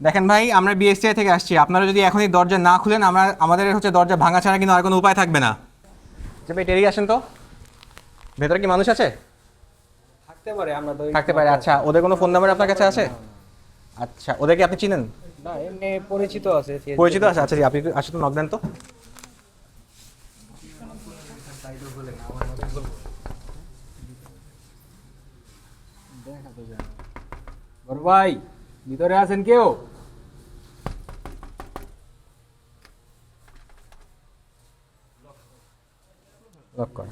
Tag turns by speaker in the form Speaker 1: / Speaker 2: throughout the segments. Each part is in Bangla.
Speaker 1: দেখেন ভাই, আমরা বিএসটিআই থেকে আসছি। আপনারা যদি এখনই দরজা না খুলেন, আমাদের হচ্ছে দরজা ভাঙা ছাড়া কিন্তু আর কোনো উপায় থাকবে না। আচ্ছা ভাই, টেরি আসেন তো। ভেতরে কি মানুষ আছে?
Speaker 2: থাকতে পারে, আমরা তো
Speaker 1: থাকতে পারে। আচ্ছা, ওদের কোনো ফোন নাম্বার আপনার কাছে আছে? আচ্ছা, ওদেরকে আপনি চিনেন?
Speaker 2: না, এমনি পরিচিত আছে।
Speaker 1: পরিচিত আছে? আচ্ছা জি, আপনি একটু আসে তো, নক দেন তো।
Speaker 2: বড় ভাই, ভিতরে আছেন কেউ?
Speaker 1: লক কর।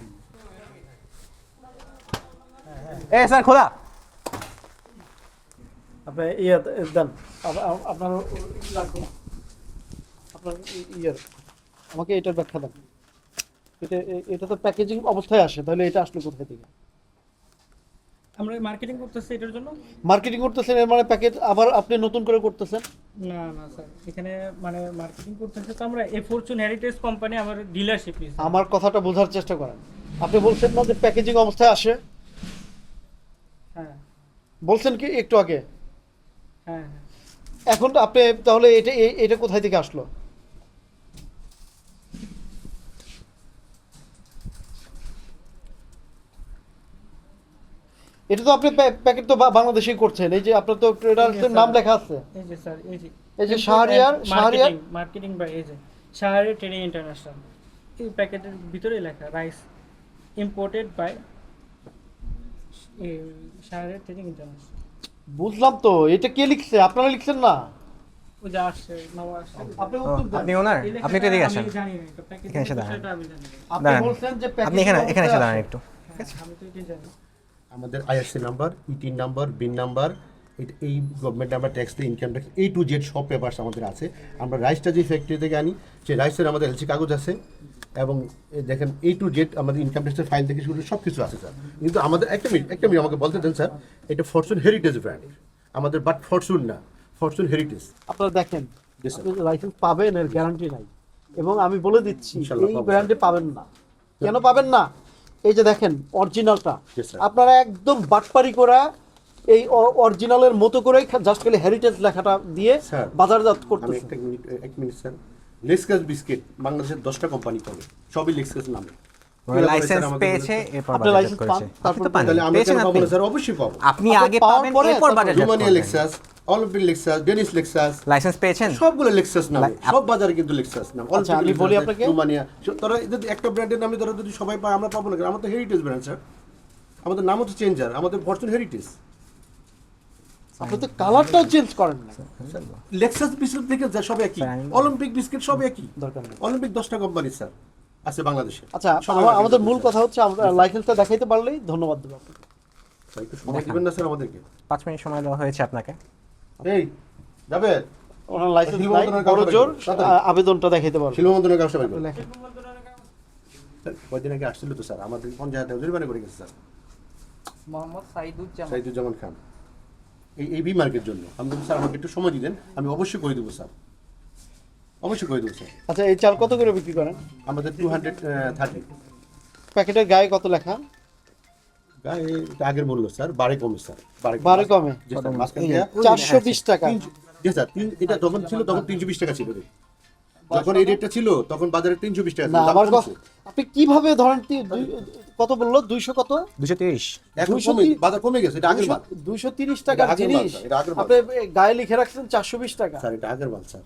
Speaker 1: এ স্যার, খোলা।
Speaker 3: আপনি দেন, আপনার লাগবে না। আপনার আমাকে এটার ব্যাখ্যা দেন। এটা তো প্যাকেজিং অবস্থায় আসে, তাহলে এটা আসলে কোথায় থেকে?
Speaker 4: আমরা মার্কেটিং করতেছি এটার জন্য।
Speaker 3: মার্কেটিং করতেছেন এর মানে প্যাকেজ আবার আপনি নতুন করে করতেছেন?
Speaker 4: না না স্যার, এখানে মানে মার্কেটিং করতেছে তো আমরা এ ফরচুন হেরিটেজ কোম্পানি, আমার ডিলারশিপ নিয়েছি।
Speaker 3: আমার কথাটা বোঝার চেষ্টা করেন। আপনি বলছেন না যে প্যাকেজিং অবস্থায় আসে?
Speaker 4: হ্যাঁ
Speaker 3: বলছেন কি একটু আগে?
Speaker 4: হ্যাঁ হ্যাঁ।
Speaker 3: এখন আপনি তাহলে এটা কোথায় থেকে আসলো? এটা তো আপনি প্যাকেট তো বাংলাদেশেই করছেন। এই যে আপনার তো ট্রেডার্সের নাম লেখা আছে।
Speaker 4: এই যে স্যার,
Speaker 3: এই যে শাহরিয়ার
Speaker 4: মার্কেটিং বাই, এই যে শাহরিয়ার ট্রেডিং ইন্টারন্যাশনাল, এই প্যাকেটের ভিতরে লেখা rice imported by Shahriar trading international.
Speaker 3: বুঝলাম তো, এটা কে লিখছে? আপনারা লিখছেন না?
Speaker 4: ওই যে আসছে, নওয়া আসছে।
Speaker 3: আপনি উত্তর দেন।
Speaker 1: আপনি ওনার?
Speaker 4: এই
Speaker 1: আপনি একটু এদিকে আসেন।
Speaker 4: আমি জানি না, এটা প্যাকেটের
Speaker 1: এখানে এসে দাঁড়ান।
Speaker 4: বিষয়টা আমি জানি না।
Speaker 3: আপনি
Speaker 1: দাঁড়ান।
Speaker 3: বলছেন যে
Speaker 1: আপনি এখানে এসে দাঁড়ান একটু।
Speaker 4: হ্যাঁ, আমি তো এটাই জানি।
Speaker 5: আমাদের IRC number, ETIN number, BIN number, এই গভর্নমেন্ট নাম্বার, ট্যাক্স দিয়ে income tax, A to Z সব পেপারস আমাদের আছে। আমরা রাইসটা যে ফ্যাক্টরি থেকে আনি, সেই রাইসের আমাদের এলসি কাগজ আছে, এবং দেখেন A to Z আমাদের ইনকাম ট্যাক্সের ফাইল থেকে শুরু সব কিছু আছে স্যার। কিন্তু আমাদের একটা মিনিট আমাকে বলতে দেন স্যার, এটা ফরচুন হেরিটেজ ব্র্যান্ড আমাদের, বাট ফরচুন না, ফরচুন হেরিটেজ।
Speaker 3: আপনারা দেখেন,
Speaker 5: Yes, sir.
Speaker 3: আপনি লাইসেন্স পাবেন এর গ্যারান্টি নাই। এবং আমি বলে দিচ্ছি
Speaker 5: ইনশাআল্লাহ
Speaker 3: এই
Speaker 5: পাবো,
Speaker 3: ব্র্যান্ডে পাবেন না। কেন পাবেন না? এই যে দেখেন অরিজিনালটা,
Speaker 5: Yes, sir.
Speaker 3: আপনারা একদম বাটপারি করা এই অরিজিনালের মতো করেই জাস্ট খালি হেরিটেজ লেখাটা দিয়ে
Speaker 5: Sir,
Speaker 3: বাজারজাত
Speaker 5: আমি
Speaker 3: করতেছেন।
Speaker 5: এক মিনিট স্যার। লেক্সাস বিস্কিট বাংলাদেশের 10টা কোম্পানি করে, সবই লেক্সাস নামে।
Speaker 1: লাইসেন্স পেয়েছে, এরপর
Speaker 3: আপনি
Speaker 1: বাজারজাত
Speaker 3: লাইসেন্স পান,
Speaker 1: করেছে।
Speaker 3: তারপর
Speaker 1: আপনি তো পান।
Speaker 5: তাহলে আমরা
Speaker 1: পেয়েছেন
Speaker 5: কেন পাবো
Speaker 1: আপনি?
Speaker 5: না স্যার? অবশ্যই পাবো।
Speaker 1: আপনি
Speaker 3: আপনি
Speaker 1: আগে
Speaker 3: পাওয়ার
Speaker 1: পাবেন,
Speaker 3: পরে
Speaker 1: এরপর
Speaker 3: তারপর
Speaker 1: বাজারজাত
Speaker 5: রোমানিয়া
Speaker 1: করবেন।
Speaker 5: Lexus, Olympic Lexus, Dennis Lexus,
Speaker 1: licence পেয়েছেন?
Speaker 5: সবগুলো লেক্সাস নামে, সব বাজারে কিন্তু লেক্সাস নাম।
Speaker 3: আচ্ছা, আমি বলি আপনাকে।
Speaker 5: রোমানিয়া, তারা যদি একটা ব্র্যান্ডের নামে ধরো যদি সবাই পায়, আমরা পাবো না কেন? আমাদের হেরিটেজ ব্র্যান্ড স্যার, আমাদের নাম হচ্ছে চেঞ্জার, আমাদের ফরচুন হেরিটেজ।
Speaker 3: আপনি তো কালারটাও চেঞ্জ করেন না।
Speaker 5: লেক্সাস বিস্কুট থেকে যা সব একই, অলিম্পিক বিস্কিট সব একই।
Speaker 3: দরকার নেই।
Speaker 5: অলিম্পিক 10টা কোম্পানি স্যার আছে বাংলাদেশে।
Speaker 3: আচ্ছা, আমাদের মূল কথা হচ্ছে আমরা লাইসেন্সটা দেখাইতে পারলেই ধন্যবাদ দেবো আপনাকে।
Speaker 5: স্যার, একটু সময় দিবেন না স্যার আমাদেরকে?
Speaker 1: 5 মিনিট সময় দেওয়া হয়েছে আপনাকে।
Speaker 5: এই যাবে
Speaker 3: ওনার লাইসেন্স নাই,
Speaker 5: শিল্পমন্ত্রণালয়ের
Speaker 3: বড়
Speaker 5: কাগজ
Speaker 3: জোর
Speaker 5: তাড়াতাড়ি।
Speaker 3: আবেদনটা দেখাইতে পারবেন।
Speaker 5: শিল্পমন্ত্রণের কাগজ সবাই করুন।
Speaker 3: লেখেন।
Speaker 5: স্যার, কয়দিন আগে আসছিল তো স্যার, আমাদের 50,000 টাকা জরিমানা করে গেছে স্যার
Speaker 2: মোহাম্মদ সাইদুজ্জামান।
Speaker 5: সাইদুজ্জামান খান, এই বি মার্কের জন্য। আমি বলছি স্যার আমাকে একটু সময় দিলেন, আমি অবশ্যই করে দেবো স্যার, অবশ্যই করে দেবো স্যার।
Speaker 3: আচ্ছা, এই চাল কত করে বিক্রি করেন?
Speaker 5: আমাদের 230
Speaker 3: প্যাকেটের গায়ে কত লেখা?
Speaker 5: গায়ে এটা আগের মূল্য স্যার, বাড়ে কমে স্যার,
Speaker 3: বাড়ে কমে?
Speaker 5: জি স্যার, মাঝখান থেকে
Speaker 3: 420 টাকা।
Speaker 5: জি স্যার, এটা যখন ছিল তখন 320 টাকা ছিল রে। যখন এই রেটটা ছিল তখন বাজারে 320 টাকা ছিল,
Speaker 3: না,
Speaker 5: দাম
Speaker 3: আমার
Speaker 5: কমছে।
Speaker 3: আপনি কিভাবে ধরেন কত বললো? 200 কত?
Speaker 1: 230।
Speaker 5: এখন কমে, বাজার কমে গেছে, এটা আগের মাল
Speaker 3: 230 টাকার
Speaker 5: এটা আগের মাল,
Speaker 3: জিনিস
Speaker 5: স্যার, এটা আগের মাল।
Speaker 3: আপনি গায়ে লিখে রাখছেন 420 টাকা।
Speaker 5: স্যার, এটা আগের মাল স্যার,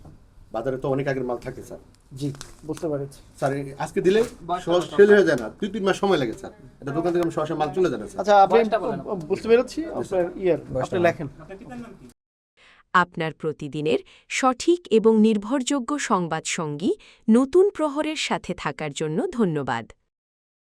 Speaker 5: বাজারে তো অনেক আগের মাল থাকে স্যার।
Speaker 3: জি, বুঝতে পারছি।
Speaker 5: স্যার, আজকে দিলে সেল হয়ে যায় না, 2-3 মাস সময় লাগে স্যার। এটা দোকান থেকে আমি সরাসরি মাল চলে যায় না স্যার।
Speaker 3: আচ্ছা, আপনি বুঝতে পেরেছি আপনার আপনি লেখেন।
Speaker 6: আপনার প্রতিদিনের সঠিক এবং নির্ভরযোগ্য সংবাদ সঙ্গী নতুন প্রহরের সাথে থাকার জন্য ধন্যবাদ।